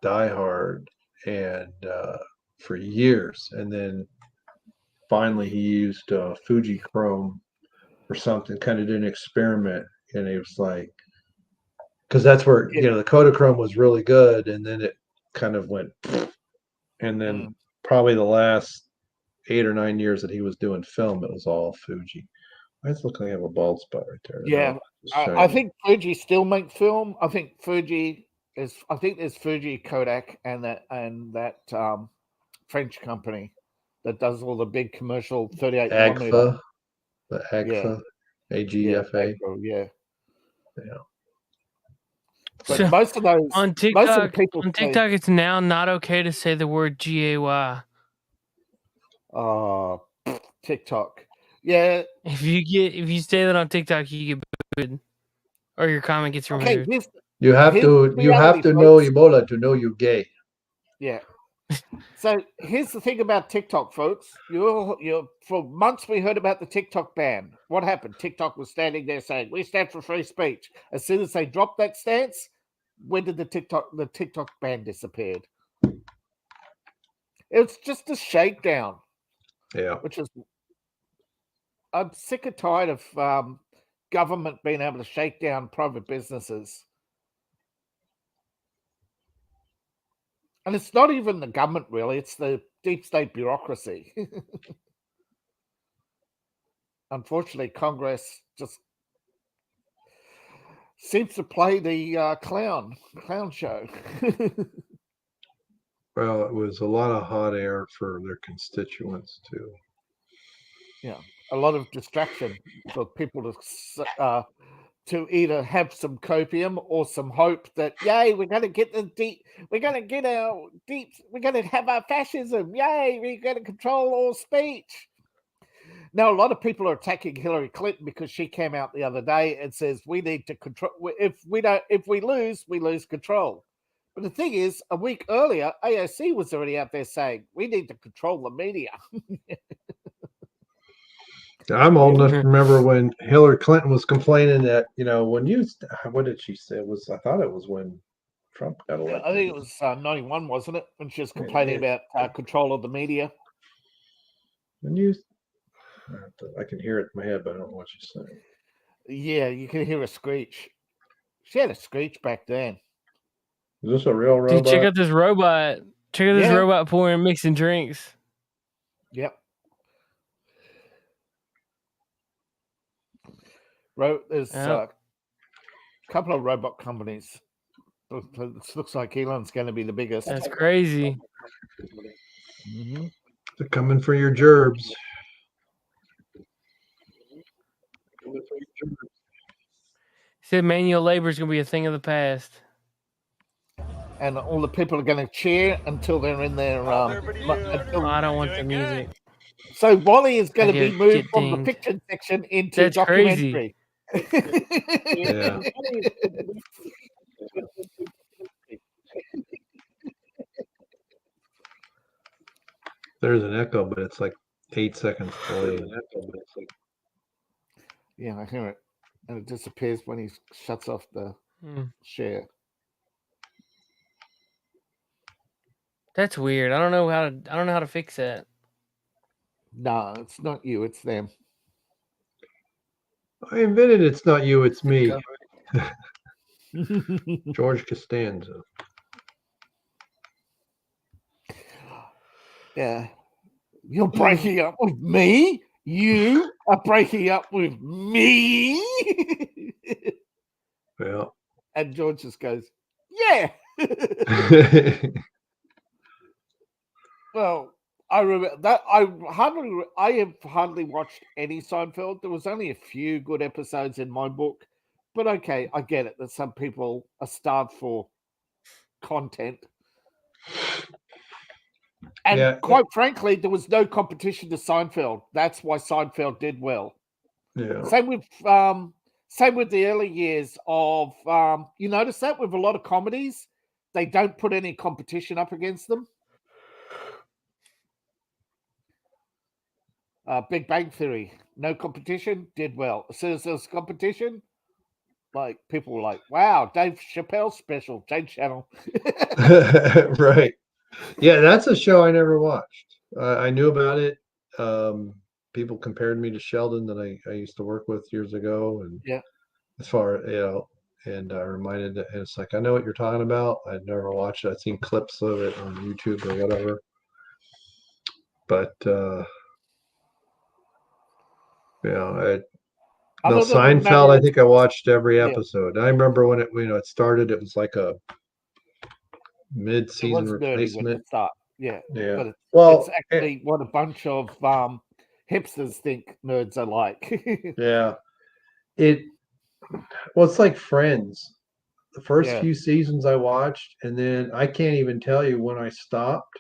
diehard and for years. And then finally he used Fuji Chrome or something, kind of did an experiment. And he was like, because that's where, the Kodachrome was really good. And then it kind of went, and then probably the last 8 or 9 years that he was doing film, it was all Fuji. I just look like I have a bald spot right there. Yeah, I think Fuji still make film. I think there's Fuji, Kodak, and that French company that does all the big commercial 38 millimeter. The Agfa, AGFA. Yeah. But so most of those on TikTok, it's now not okay to say the word GAY. TikTok. Yeah. If you say that on TikTok, you get booed, or your comment gets removed. You have to know Ebola to know you're gay. Yeah. So here's the thing about TikTok, folks. For months we heard about the TikTok ban. What happened? TikTok was standing there saying, "We stand for free speech." As soon as they dropped that stance, when did the TikTok ban disappeared? It's just a shakedown. Yeah. Which is, I'm sick and tired of government being able to shake down private businesses. And it's not even the government, really. It's the deep state bureaucracy. unfortunately, Congress just seems to play the clown show. Well, it was a lot of hot air for their constituents too. Yeah, a lot of distraction for people to either have some copium or some hope that yay, we're going to get we're going to have our fascism. Yay, we're going to control all speech. Now, a lot of people are attacking Hillary Clinton because she came out the other day and says we need to control. If we lose, we lose control. But the thing is, a week earlier, AOC was already out there saying we need to control the media. I'm old enough to remember when Hillary Clinton was complaining that, what did she say? I thought it was when Trump got elected. I think it was 91, wasn't it? When she was complaining about control of the media. I can hear it in my head, but I don't know what she's saying. Yeah, you can hear a screech. She had a screech back then. Is this a real robot? Dude, check out this robot. Check out this robot pouring mixing drinks. Yep. There's a couple of robot companies. It looks like Elon's going to be the biggest. That's crazy. Mm-hmm. They're coming for your gerbs. Said manual labor is going to be a thing of the past. And all the people are going to cheer until they're in their... I don't want the music. So Wally is going to be moved from the fiction section into documentary. Yeah. There's an echo, but it's like 8 seconds delayed. Yeah, I hear it. And it disappears when he shuts off the share. That's weird. I don't know how to fix that. No, it's not you, it's them. I invented it's not you, it's me. George Costanza. Yeah. You're breaking up with me? You are breaking up with me? Well. And George just goes, yeah. Well, I remember that I have hardly watched any Seinfeld. There was only a few good episodes in my book. But okay, I get it that some people are starved for content. And quite frankly, there was no competition to Seinfeld. That's why Seinfeld did well. Yeah. Same with the early years of you notice that with a lot of comedies, they don't put any competition up against them. Big Bang Theory, no competition, did well. As soon as there was competition, like people were like, wow, Dave Chappelle special, change channel. Right. Yeah, that's a show I never watched. I knew about it. People compared me to Sheldon that I used to work with years ago. And as far, and I reminded that it's like, I know what you're talking about. I'd never watched it. I've seen clips of it on YouTube or whatever. But, Seinfeld, I think I watched every episode. I remember when it started, it was like a mid-season replacement. Yeah. But it's actually what a bunch of hipsters think nerds are like. Yeah. It's like Friends. The first few seasons I watched, and then I can't even tell you when I stopped.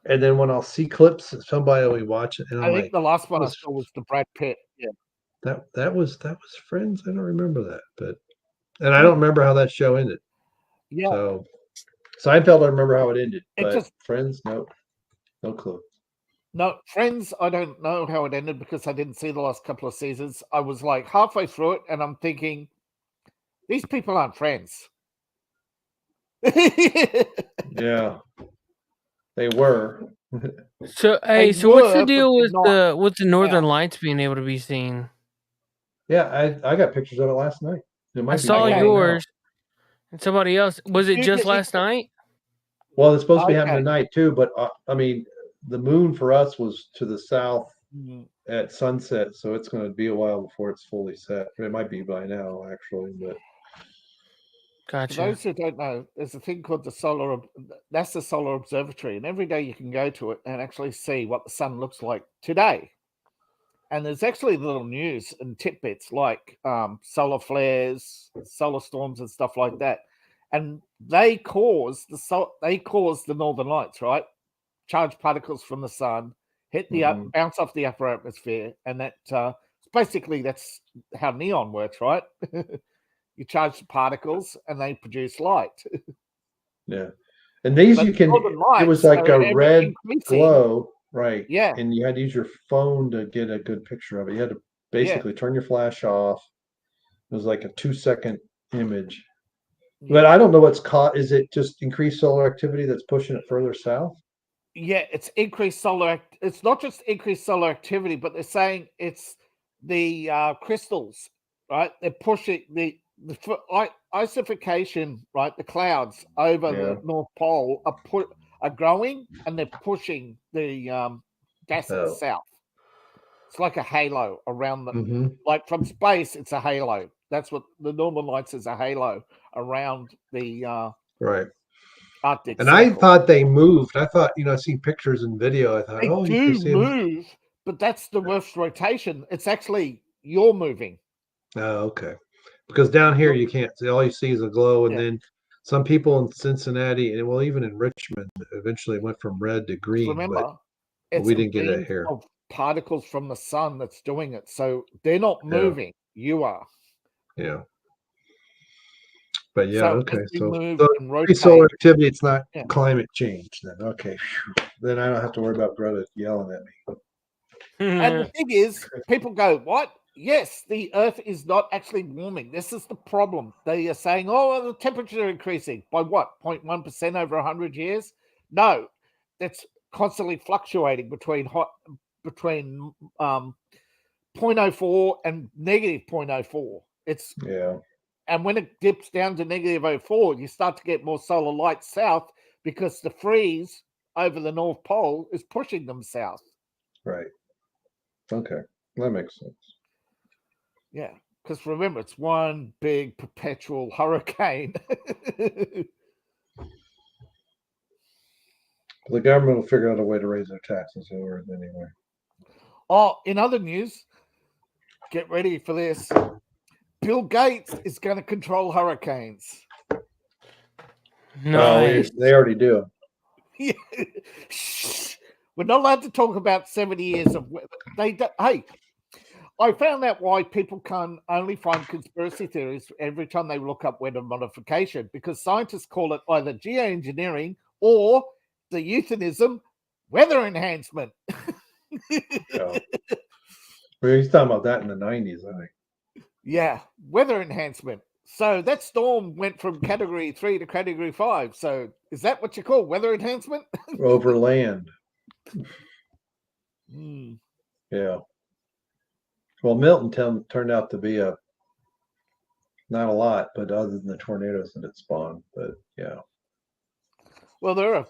And then when I'll see clips, somebody will watch it, and I think the last one I saw was the Brad Pitt. Yeah. That was Friends. I don't remember that, and I don't remember how that show ended. Yeah. So Seinfeld, I remember how it ended. But Friends, no clue. No, Friends, I don't know how it ended because I didn't see the last couple of seasons. I was like halfway through it, and I'm thinking, these people aren't friends. Yeah, they were. So what's the deal with the Northern Lights being able to be seen? Yeah, I got pictures of it last night. I saw yours and somebody else. Was it just last night? Well, it's supposed to be happening tonight too, but I mean, the moon for us was to the south at sunset, so it's going to be a while before it's fully set. It might be by now, actually, but Gotcha. For those who don't know, there's a thing called that's the Solar Observatory, and every day you can go to it and actually see what the sun looks like today. And there's actually little news and tidbits like solar flares, solar storms, and stuff like that. And they cause the northern lights, right? Charged particles from the sun hit the bounce off the upper atmosphere, and that basically that's how neon works, right? You charge the particles, and they produce light. Yeah, and these But you can. It was lights like a red increasing. glow, right? Yeah. And you had to use your phone to get a good picture of it. You had to basically turn your flash off. It was like a 2-second image. But I don't know what's caught. Is it just increased solar activity that's pushing it further south? Yeah, it's increased solar. It's not just increased solar activity, but they're saying it's the crystals, right? They're pushing the icification, right? The clouds over the North Pole are growing, and they're pushing the gases south. It's like a halo around the like from space. It's a halo. That's what the Northern Lights is, a halo around the right. Arctic and circle. I thought they moved. I thought, I've seen pictures and video. I thought, they you do can see move, but that's the Earth's rotation. It's actually you're moving. Oh, okay. Because down here you can't see. All you see is a glow, and then some people in Cincinnati, and well, even in Richmond, eventually went from red to green. Remember, but it's we didn't get it here. Of particles from the sun that's doing it, so they're not moving. You are. Yeah. But So okay. So solar activity, it's not climate change then. Okay. Then I don't have to worry about Greta yelling at me. And the thing is, people go, what? Yes, the Earth is not actually warming. This is the problem. They are saying, the temperatures are increasing. By what? 0.1% over 100 years? No, that's constantly fluctuating between 0.04 and negative 0.04. And when it dips down to negative 0.04, you start to get more solar light south because the freeze over the North Pole is pushing them south. Right. Okay. That makes sense. Yeah. Because remember, it's one big perpetual hurricane. The government will figure out a way to raise their taxes over it anyway. Oh, in other news, get ready for this. Bill Gates is going to control hurricanes. Nice. They already do. Yeah. We're not allowed to talk about 70 years of weather. Hey, I found out why people can only find conspiracy theories every time they look up weather modification, because scientists call it either geoengineering or the euphemism weather enhancement. Yeah. Well, he's talking about that in the 90s, I think. Yeah, weather enhancement. So that storm went from category 3 to category 5. So is that what you call weather enhancement? Over land. Yeah. Well, Milton turned out to be not a lot, but other than the tornadoes that it spawned. But yeah. Well,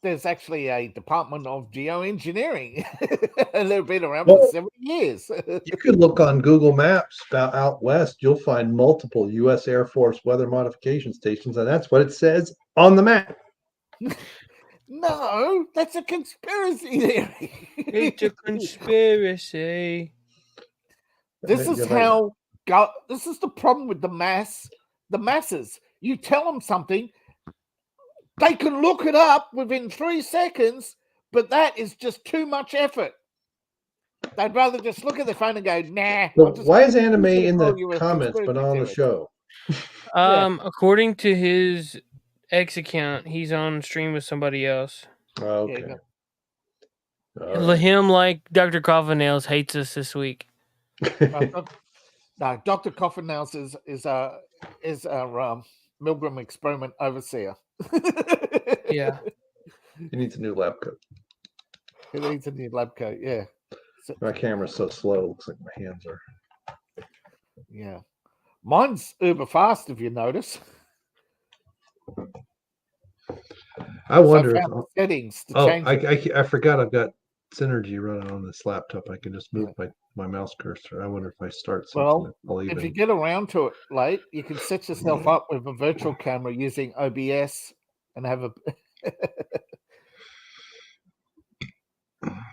there's actually a department of geoengineering, and they've been around for 70 years. You could look on Google Maps about out west. You'll find multiple U.S. Air Force weather modification stations, and that's what it says on the map. No, that's a conspiracy theory. It's a conspiracy. This is the problem with the masses. You tell them something, they can look it up within 3 seconds, but that is just too much effort. They'd rather just look at their phone and go, nah. So why is anime in the comments but not on the show? According to his X account, he's on stream with somebody else. Okay. Him, like Dr. Coffin Nails, hates us this week. No, Dr. Coffin Nails is our Milgram experiment overseer. Yeah. He needs a new lab coat. He needs a new lab coat, yeah. My camera's so slow, it looks like my hands are. Yeah. Mine's uber fast, if you notice. I wonder if settings to change I forgot I've got Synergy running on this laptop. I can just move my mouse cursor. I wonder if I start something. Well, I'll if even. you get around to it late, you can set yourself up with a virtual camera using OBS and have a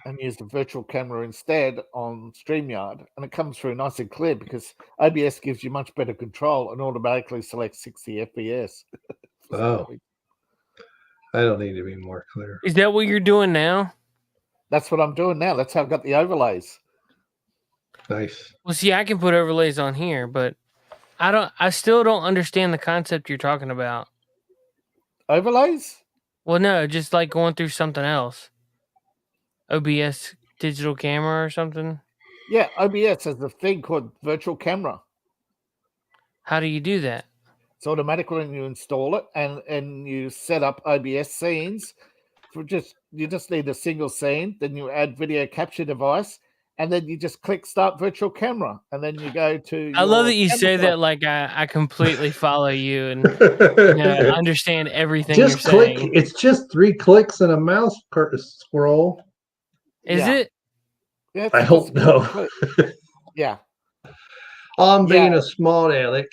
and use the virtual camera instead on StreamYard, and it comes through nice and clear because OBS gives you much better control and automatically selects 60 FPS. Oh, I don't need to be more clear. Is that what you're doing now? That's what I'm doing now. That's how I've got the overlays. Nice. Well, see, I can put overlays on here, but I still don't understand the concept you're talking about. Overlays? Well, no, just like going through something else. OBS digital camera or something. Yeah, OBS has a thing called virtual camera. How do you do that? It's automatic when you install it, and you set up OBS scenes. You just need a single scene, then you add video capture device, and then you just click start virtual camera, and then you go to. I love that you say that like I completely follow you and understand everything just you're click. saying. It's just 3 clicks and a mouse scroll. Is it? Yeah, I hope no. Yeah. I'm being a smart aleck,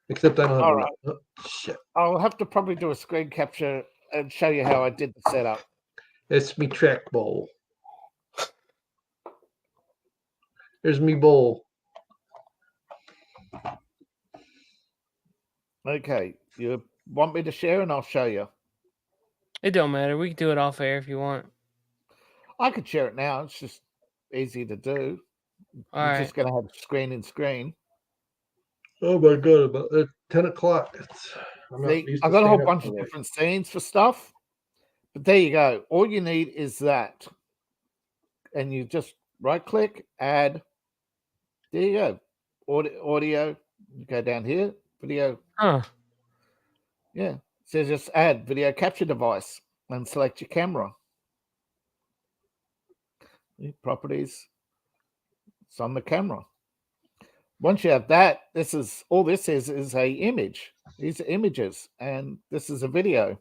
except I don't have All a right. oh, shit. I'll have to probably do a screen capture and show you how I did the setup. It's me trackball. There's me bowl. Okay, you want me to share and I'll show you. It don't matter. We can do it off air if you want. I could share it now. It's just easy to do. All You're right. just going to have screen in screen. Oh my god! About 10 o'clock. I've got a whole bunch of different scenes for stuff, but there you go. All you need is that, and you just right click, add. There you go. Audio. You go down here. Video. Huh. Yeah. So just add video capture device and select your camera. Properties. It's on the camera. Once you have that, this is a image. These are images, and this is a video.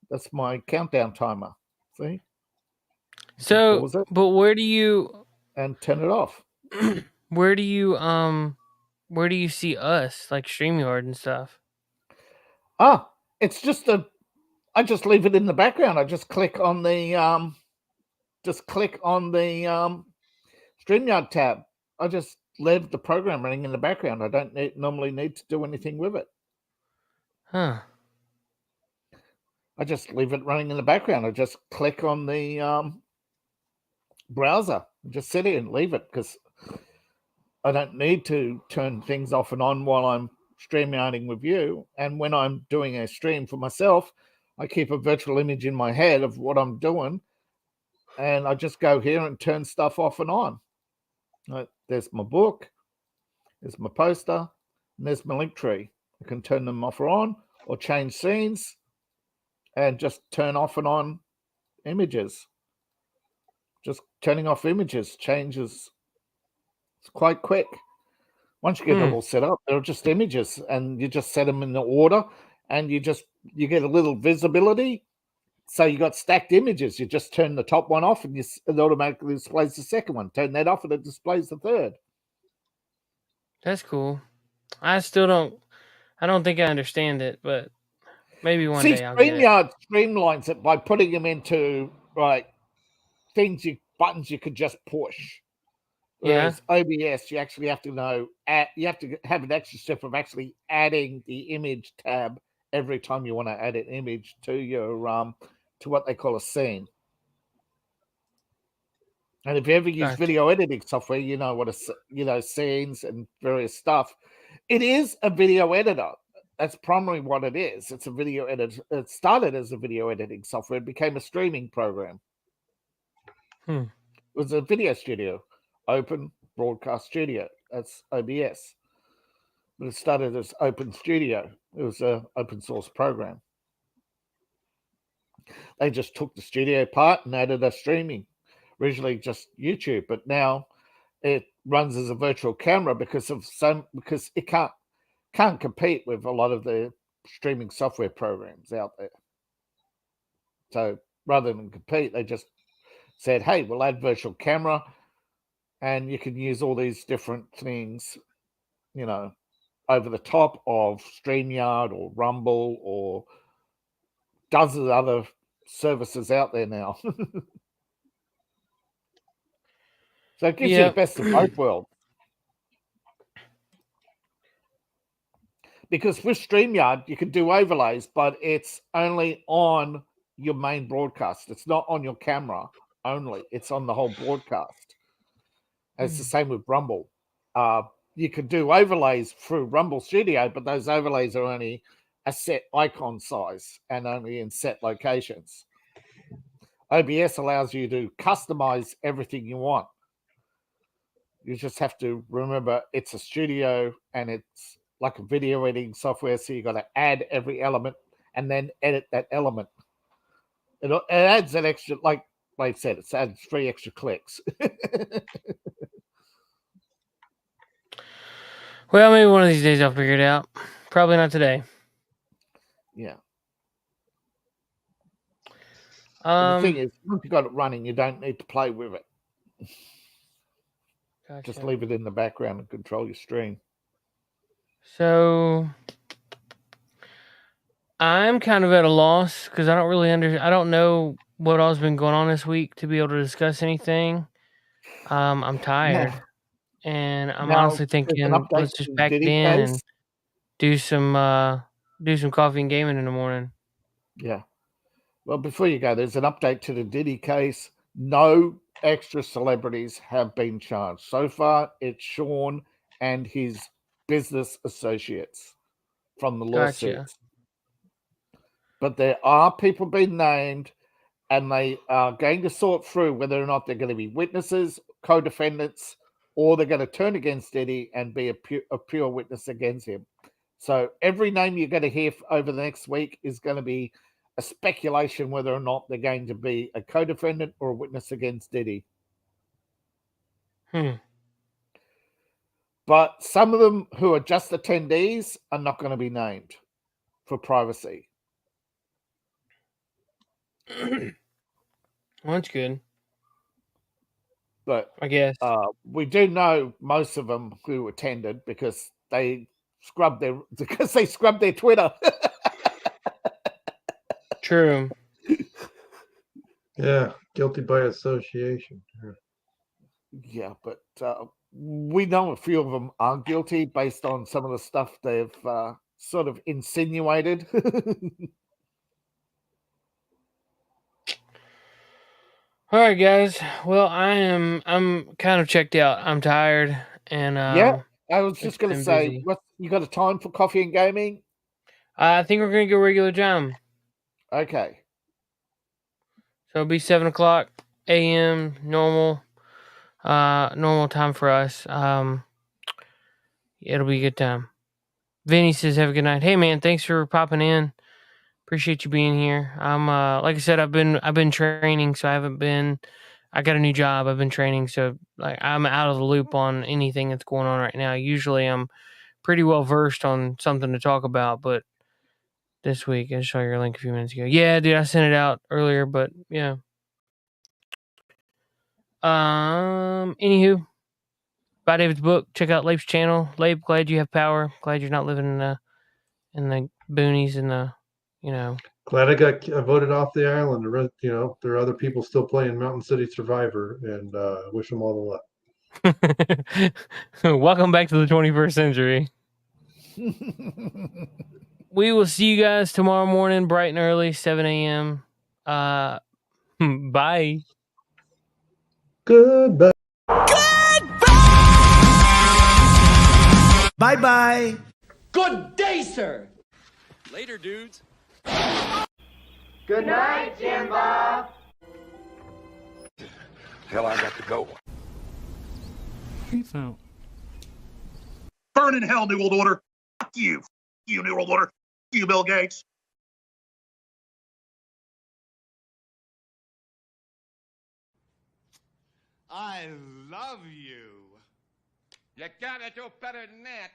That's my countdown timer. See? So, but where do you and turn it off? Where do you see us, like StreamYard and stuff? It's just I just leave it in the background. I just click on the StreamYard tab. I just leave the program running in the background. I don't normally need to do anything with it. Huh. I just leave it running in the background. I just click on the browser. Just sit here and leave it because I don't need to turn things off and on while I'm StreamYarding with you. And when I'm doing a stream for myself, I keep a virtual image in my head of what I'm doing. And I just go here and turn stuff off and on. There's my book, there's my poster, and there's my LinkTree. I can turn them off or on, or change scenes, and just turn off and on images. Just turning off images changes. It's quite quick. Once you get it all set up, they're just images, and you just set them in the order, and you get a little visibility. So you got stacked images. You just turn the top one off, and it automatically displays the second one. Turn that off, and it displays the third. That's cool. I don't think I understand it, but maybe one day I'll get it. StreamYard streamlines it by putting them into buttons you could just push. Whereas OBS, you actually have to you have to have an extra step of actually adding the image tab every time you want to add an image to your to what they call a scene. And if you ever use video editing software, you know what scenes and various stuff. It is a video editor. That's primarily what it is. It's a video editor. It started as a video editing software. It became a streaming program. It was a video studio, open broadcast studio. That's OBS. But it started as Open Studio. It was an open source program. They just took the studio part and added a streaming. Originally just YouTube, but now it runs as a virtual camera because it can't compete with a lot of the streaming software programs out there. So rather than compete, they just said, hey, we'll add virtual camera, and you can use all these different things, you know, over the top of StreamYard or Rumble or dozens of other services out there now. So it gives you the best of both worlds. Because with StreamYard, you can do overlays, but it's only on your main broadcast. It's not on your camera only. It's on the whole broadcast. And it's the same with Rumble. You can do overlays through Rumble Studio, but those overlays are only a set icon size and only in set locations. OBS allows you to customize everything you want. You just have to remember it's a studio and it's like a video editing software, so you got to add every element and then edit that element. It adds an extra, like I said, it adds 3 extra clicks. Well, maybe one of these days I'll figure it out. Probably not today. Yeah. The thing is, once you got it running, you don't need to play with it. Gotcha. Just leave it in the background and control your stream. So I'm kind of at a loss because I don't really I don't know what all's been going on this week to be able to discuss anything. I'm tired, and I'm honestly thinking let's just pack it in and do some coffee and gaming in the morning. Yeah. Well, before you go, there's an update to the Diddy case. No extra celebrities have been charged. So far, it's Sean and his business associates from the lawsuits. Gotcha. But there are people being named, and they are going to sort through whether or not they're going to be witnesses, co-defendants, or they're going to turn against Diddy and be a pure witness against him. So every name you're going to hear over the next week is going to be a speculation whether or not they're going to be a co-defendant or a witness against Diddy. But some of them who are just attendees are not going to be named for privacy. Well, that's good. But I guess we do know most of them who attended because they scrubbed their Twitter. True. Yeah, guilty by association. Yeah, but we know a few of them are guilty based on some of the stuff they've sort of insinuated. All right, guys. Well, I'm kind of checked out. I'm tired, and yeah, I was just going to say, busy. You got a time for coffee and gaming? I think we're going to go regular time. Okay. So it'll be 7:00 a.m. normal time for us. It'll be a good time. Vinny says, "Have a good night." Hey, man, thanks for popping in. Appreciate you being here. I'm like I said, I've been training, so I got a new job. I've been training, so like I'm out of the loop on anything that's going on right now. Usually I'm pretty well versed on something to talk about, but this week I saw your link a few minutes ago. Yeah, dude, I sent it out earlier, but yeah. Anywho, buy David's book. Check out Lape's channel. Lape, glad you have power. Glad you're not living in the boonies and the, you know. Glad I got voted off the island. You know, there are other people still playing Mountain City Survivor, and wish them all the luck. Welcome back to the 21st century. We will see you guys tomorrow morning, bright and early, 7 a.m. Bye. Goodbye. Bye-bye. Good day, sir. Later, dudes. Good night, Jim Bob. Hell, I got to go. Peace out. Burn in hell, New World Order. Fuck you. You, New World Order. Fuck you, Bill Gates. I love you. You gotta do better than that.